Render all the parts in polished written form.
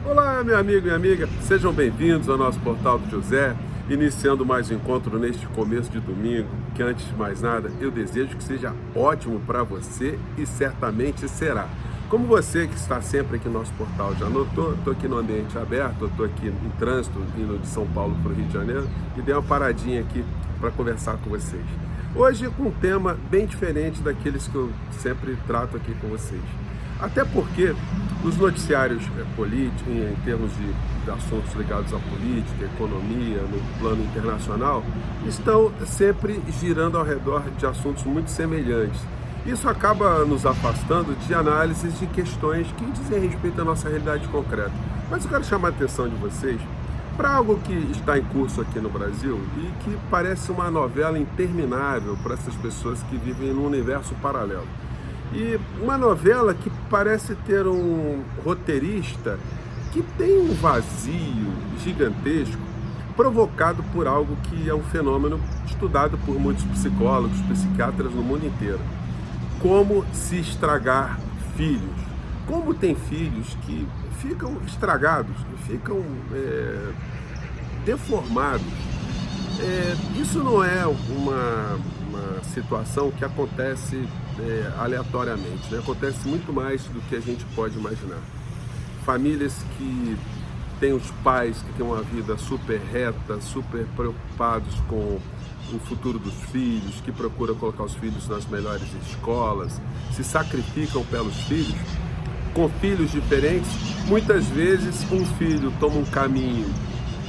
Olá, meu amigo e minha amiga, sejam bem-vindos ao nosso Portal do José, iniciando mais um encontro neste começo de domingo, que antes de mais nada, eu desejo que seja ótimo para você e certamente será. Como você que está sempre aqui no nosso portal já notou, estou aqui no ambiente aberto, estou aqui em trânsito, indo de São Paulo para o Rio de Janeiro, e dei uma paradinha aqui para conversar com vocês. Hoje com um tema bem diferente daqueles que eu sempre trato aqui com vocês. Até porque os noticiários políticos, em termos de assuntos ligados à política, economia, no plano internacional, estão sempre girando ao redor de assuntos muito semelhantes. Isso acaba nos afastando de análises de questões que dizem respeito à nossa realidade concreta. Mas eu quero chamar a atenção de vocês para algo que está em curso aqui no Brasil e que parece uma novela interminável para essas pessoas que vivem num universo paralelo. E uma novela que parece ter um roteirista que tem um vazio gigantesco provocado por algo que é um fenômeno estudado por muitos psicólogos, psiquiatras no mundo inteiro. Como se estragar filhos. Como tem filhos que ficam estragados, ficam deformados. Isso não é uma situação que acontece aleatoriamente, né? Acontece muito mais do que a gente pode imaginar. Famílias que têm os pais que têm uma vida super reta, super preocupados com o futuro dos filhos, que procuram colocar os filhos nas melhores escolas, se sacrificam pelos filhos, com filhos diferentes. Muitas vezes um filho toma um caminho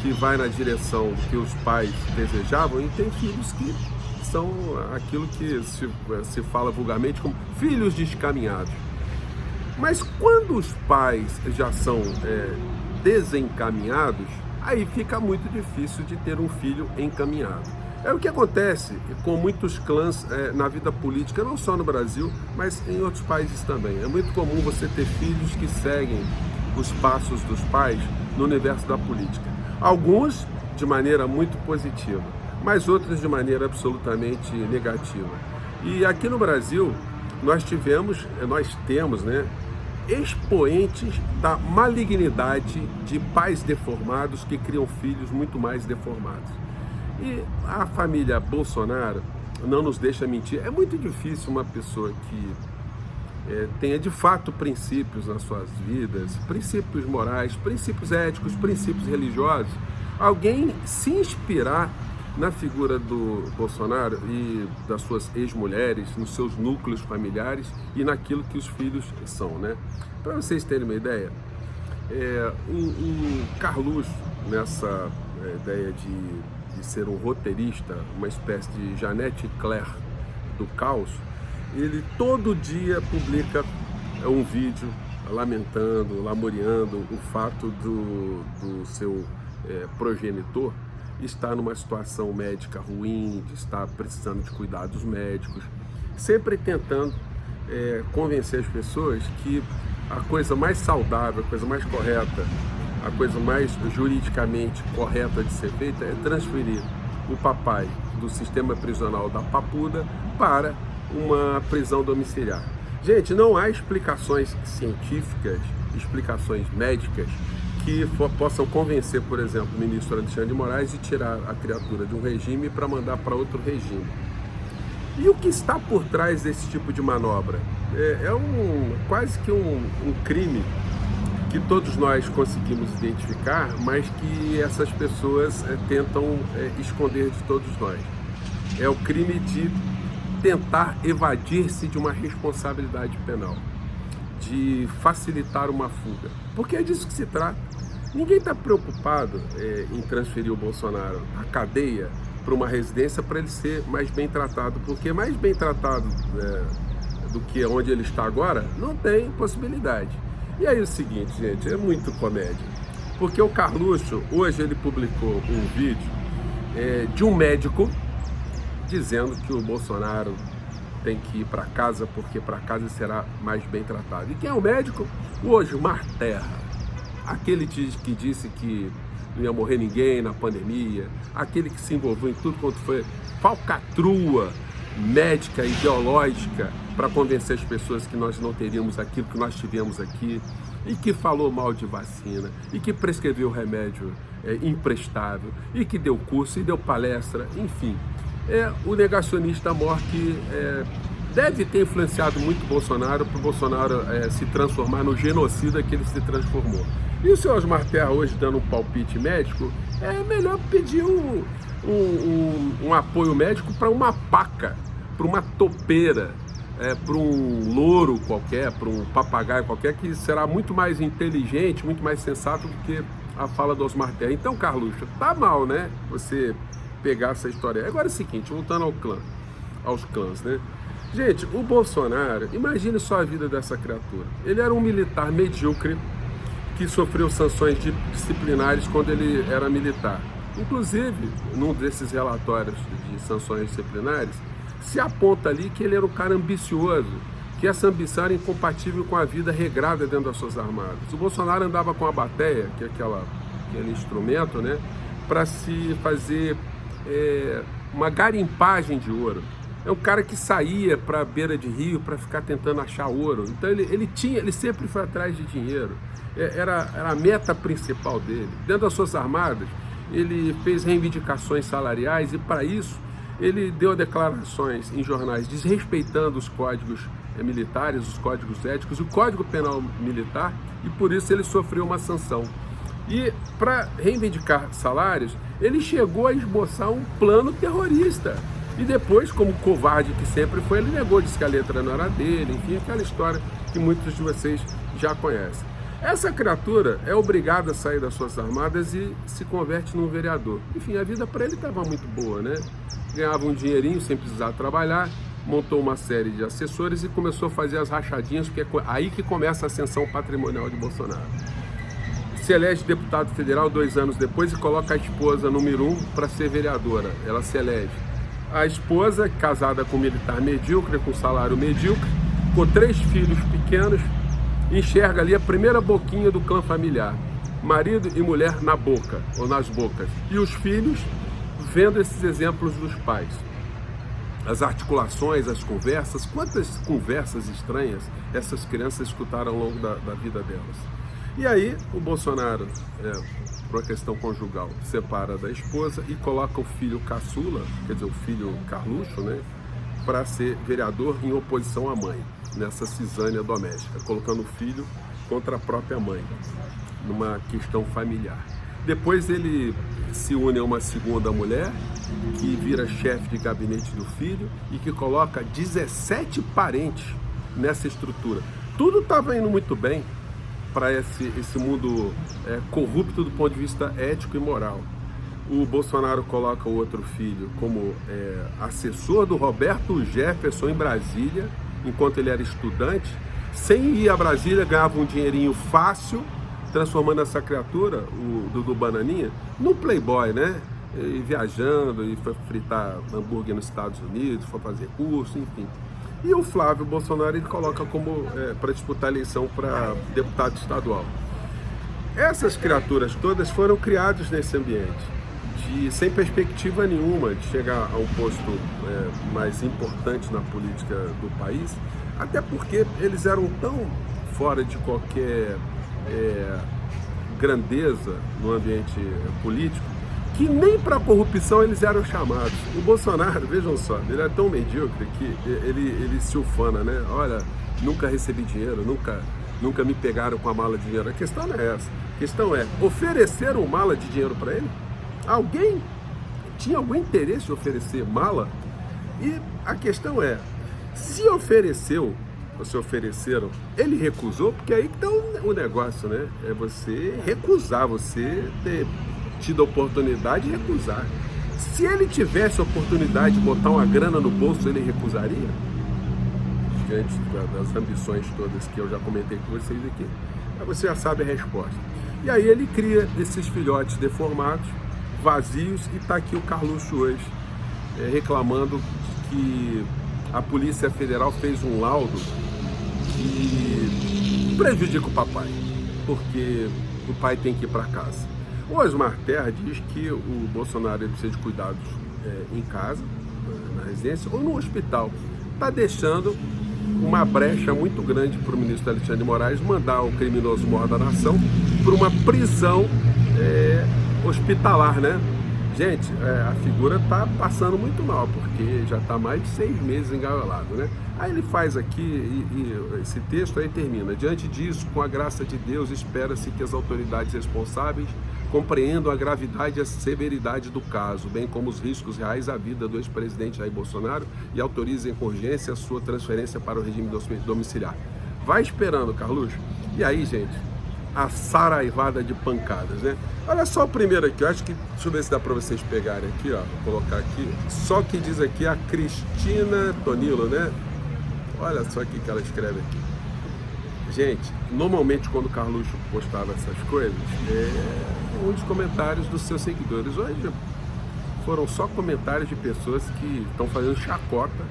que vai na direção que os pais desejavam e tem filhos que são aquilo que se fala vulgarmente como filhos descaminhados. Mas quando os pais já são desencaminhados, aí fica muito difícil de ter um filho encaminhado. É o que acontece com muitos clãs na vida política, não só no Brasil, mas em outros países também. É muito comum você ter filhos que seguem os passos dos pais no universo da política. Alguns de maneira muito positiva, mas outros de maneira absolutamente negativa. E aqui no Brasil nós temos, expoentes da malignidade de pais deformados que criam filhos muito mais deformados. E a família Bolsonaro não nos deixa mentir. É muito difícil uma pessoa que tenha de fato princípios nas suas vidas, princípios morais, princípios éticos, princípios religiosos, alguém se inspirar na figura do Bolsonaro e das suas ex-mulheres, nos seus núcleos familiares e naquilo que os filhos são, né? Para vocês terem uma ideia, o Carluxo, nessa ideia de ser um roteirista, uma espécie de Janete Claire do caos, ele todo dia publica um vídeo lamentando, lamuriando o fato do seu progenitor estar numa situação médica ruim, de estar precisando de cuidados médicos, sempre tentando convencer as pessoas que a coisa mais saudável, a coisa mais correta, a coisa mais juridicamente correta de ser feita é transferir o papai do sistema prisional da Papuda para uma prisão domiciliar. Gente, não há explicações científicas, explicações médicas que possam convencer, por exemplo, o ministro Alexandre de Moraes de tirar a criatura de um regime para mandar para outro regime. E o que está por trás desse tipo de manobra? Quase que um crime que todos nós conseguimos identificar, mas que essas pessoas tentam esconder de todos nós. É o crime de tentar evadir-se de uma responsabilidade penal, de facilitar uma fuga, porque é disso que se trata. Ninguém está preocupado em transferir o Bolsonaro à cadeia para uma residência para ele ser mais bem tratado, porque mais bem tratado do que onde ele está agora, não tem possibilidade. E aí o seguinte, gente, é muito comédia, porque o Carluxo, hoje ele publicou um vídeo de um médico dizendo que o Bolsonaro tem que ir para casa porque para casa será mais bem tratado. E quem é o médico? O Osmar Terra, aquele que disse que não ia morrer ninguém na pandemia, aquele que se envolveu em tudo quanto foi falcatrua médica, ideológica, para convencer as pessoas que nós não teríamos aquilo que nós tivemos aqui. e que falou mal de vacina, e que prescreveu remédio imprestável, e que deu curso, e deu palestra, enfim. É o negacionista maior que deve ter influenciado muito Bolsonaro para o Bolsonaro se transformar no genocida que ele se transformou. E o senhor Osmar Terra hoje dando um palpite médico, é melhor pedir um apoio médico para uma paca, para uma topeira, para um louro qualquer, para um papagaio qualquer, que será muito mais inteligente, muito mais sensato do que a fala do Osmar Terra. Então, Carluxo, tá mal, né, você pegar essa história. Agora é o seguinte, voltando aos clãs, né? Gente, o Bolsonaro, imagine só a vida dessa criatura. Ele era um militar medíocre que sofreu sanções disciplinares quando ele era militar. Inclusive, num desses relatórios de sanções disciplinares, se aponta ali que ele era um cara ambicioso, que essa ambição era incompatível com a vida regrada dentro das Forças Armadas. O Bolsonaro andava com a bateia, que é aquele instrumento, né, para se fazer uma garimpagem de ouro. É um cara que saía para a beira de rio para ficar tentando achar ouro. Então ele sempre foi atrás de dinheiro. Era a meta principal dele. Dentro das Forças Armadas, ele fez reivindicações salariais e, para isso, ele deu declarações em jornais desrespeitando os códigos militares, os códigos éticos, o Código Penal Militar, e por isso ele sofreu uma sanção. E, para reivindicar salários, ele chegou a esboçar um plano terrorista. E depois, como covarde que sempre foi, ele negou, disse que a letra não era dele, enfim, aquela história que muitos de vocês já conhecem. Essa criatura é obrigada a sair das Forças Armadas e se converte num vereador. Enfim, a vida para ele estava muito boa, né? Ganhava um dinheirinho sem precisar trabalhar, montou uma série de assessores e começou a fazer as rachadinhas, porque é aí que começa a ascensão patrimonial de Bolsonaro. Se elege deputado federal 2 anos depois e coloca a esposa número 1 para ser vereadora. Ela se elege. A esposa, casada com um militar medíocre, com salário medíocre, com 3 filhos pequenos, enxerga ali a primeira boquinha do clã familiar. Marido e mulher na boca, ou nas bocas. E os filhos vendo esses exemplos dos pais. As articulações, as conversas, quantas conversas estranhas essas crianças escutaram ao longo da vida delas. E aí o Bolsonaro, por uma questão conjugal, separa da esposa e coloca o filho caçula, quer dizer, o filho Carluxo, né, para ser vereador em oposição à mãe, nessa cisânia doméstica, colocando o filho contra a própria mãe, numa questão familiar. Depois ele se une a uma segunda mulher, que vira chefe de gabinete do filho e que coloca 17 parentes nessa estrutura. Tudo estava indo muito bem para esse mundo corrupto do ponto de vista ético e moral. O Bolsonaro coloca o outro filho como assessor do Roberto Jefferson em Brasília, enquanto ele era estudante. Sem ir a Brasília, ganhava um dinheirinho fácil, transformando essa criatura, o Dudu Bananinha, num playboy, né? E viajando, e foi fritar hambúrguer nos Estados Unidos, foi fazer curso, enfim. E o Flávio Bolsonaro ele coloca como para disputar a eleição para deputado estadual. Essas criaturas todas foram criadas nesse ambiente, sem perspectiva nenhuma de chegar a um posto mais importante na política do país, até porque eles eram tão fora de qualquer grandeza no ambiente político, que nem para corrupção eles eram chamados. O Bolsonaro, vejam só, ele é tão medíocre que ele se ufana, né? Olha, nunca recebi dinheiro, nunca me pegaram com a mala de dinheiro. A questão não é essa. A questão é, ofereceram mala de dinheiro para ele? Alguém tinha algum interesse em oferecer mala? E a questão é, se ofereceram, ele recusou, porque aí que está o negócio, né? É você recusar, você ter tido a oportunidade de recusar. Se ele tivesse a oportunidade de botar uma grana no bolso, ele recusaria? Diante das ambições todas que eu já comentei com vocês aqui. Aí você já sabe a resposta. E aí ele cria esses filhotes deformados, vazios, e está aqui o Carluxo hoje reclamando que a Polícia Federal fez um laudo que prejudica o papai, porque o pai tem que ir para casa. O Osmar Terra diz que o Bolsonaro precisa de cuidados em casa, na residência, ou no hospital. Está deixando uma brecha muito grande para o ministro Alexandre de Moraes mandar o criminoso maior da nação para uma prisão hospitalar, né? Gente, a figura está passando muito mal, porque já está mais de 6 meses engaiolado, né? Aí ele faz aqui, e esse texto aí termina: diante disso, com a graça de Deus, espera-se que as autoridades responsáveis compreendam a gravidade e a severidade do caso, bem como os riscos reais à vida do ex-presidente Jair Bolsonaro, e autorizem com urgência a sua transferência para o regime domiciliar. Vai esperando, Carluxo. E aí, gente, a saraivada de pancadas, né? Olha só o primeiro aqui, eu acho que, deixa eu ver se dá para vocês pegarem aqui, ó, vou colocar aqui, só que diz aqui a Cristina Tonilo, né? Olha só o que ela escreve aqui. Gente, normalmente quando o Carluxo postava essas coisas, um dos comentários dos seus seguidores. Hoje foram só comentários de pessoas que estão fazendo chacota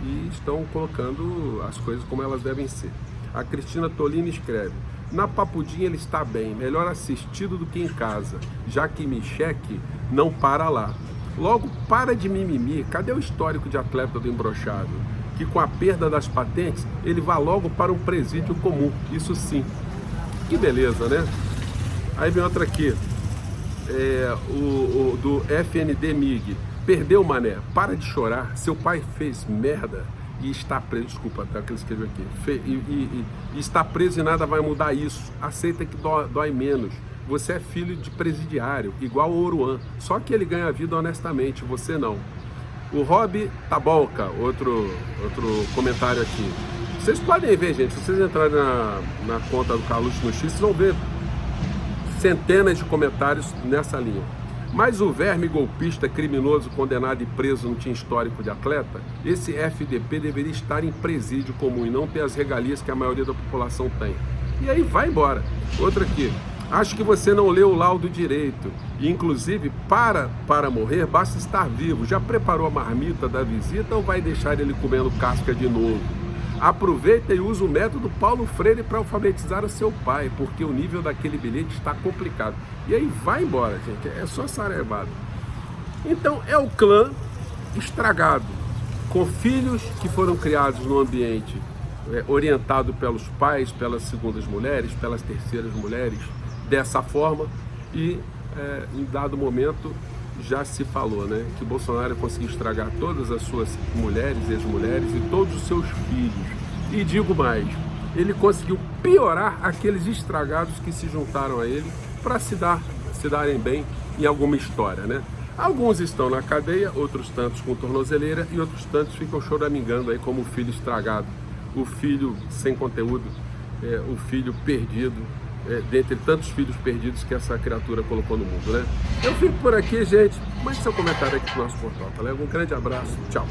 e estão colocando as coisas como elas devem ser. A Cristina Tolini escreve: na Papudinha ele está bem, melhor assistido do que em casa, já que Micheque não para lá. Logo, para de mimimi, cadê o histórico de atleta do embrochado? Que com a perda das patentes, ele vá logo para um presídio comum, isso sim. Que beleza, né? Aí vem outra aqui, do FND MIG. Perdeu, mané, para de chorar, seu pai fez merda e está preso, desculpa, tá, que ele escreveu aqui, e está preso e nada vai mudar isso, aceita que dói menos, você é filho de presidiário, igual o Oruan, só que ele ganha vida honestamente, você não. O Rob Tabolca, outro comentário aqui. Vocês podem ver, gente, se vocês entrarem na conta do Carluxo no X, vocês vão ver centenas de comentários nessa linha. Mas o verme golpista, criminoso, condenado e preso não tinha histórico de atleta? Esse FDP deveria estar em presídio comum e não ter as regalias que a maioria da população tem. E aí vai embora. Outra aqui. Acho que você não leu o laudo direito. E, inclusive, para morrer, basta estar vivo. Já preparou a marmita da visita ou vai deixar ele comendo casca de novo? Aproveita e usa o método Paulo Freire para alfabetizar o seu pai, porque o nível daquele bilhete está complicado. E aí vai embora, gente. É só saraivado. Então, é o clã estragado, com filhos que foram criados no ambiente orientado pelos pais, pelas segundas mulheres, pelas terceiras mulheres, dessa forma, e em dado momento já se falou, né, que Bolsonaro conseguiu estragar todas as suas mulheres, ex-mulheres e todos os seus filhos. E digo mais, ele conseguiu piorar aqueles estragados que se juntaram a ele para se darem bem em alguma história, né? Alguns estão na cadeia, outros tantos com tornozeleira e outros tantos ficam choramingando aí como o filho estragado, o filho sem conteúdo, o filho perdido, dentre tantos filhos perdidos que essa criatura colocou no mundo, né? Eu fico por aqui, gente. Mande seu comentário aqui no nosso portal, tá legal? Um grande abraço, tchau!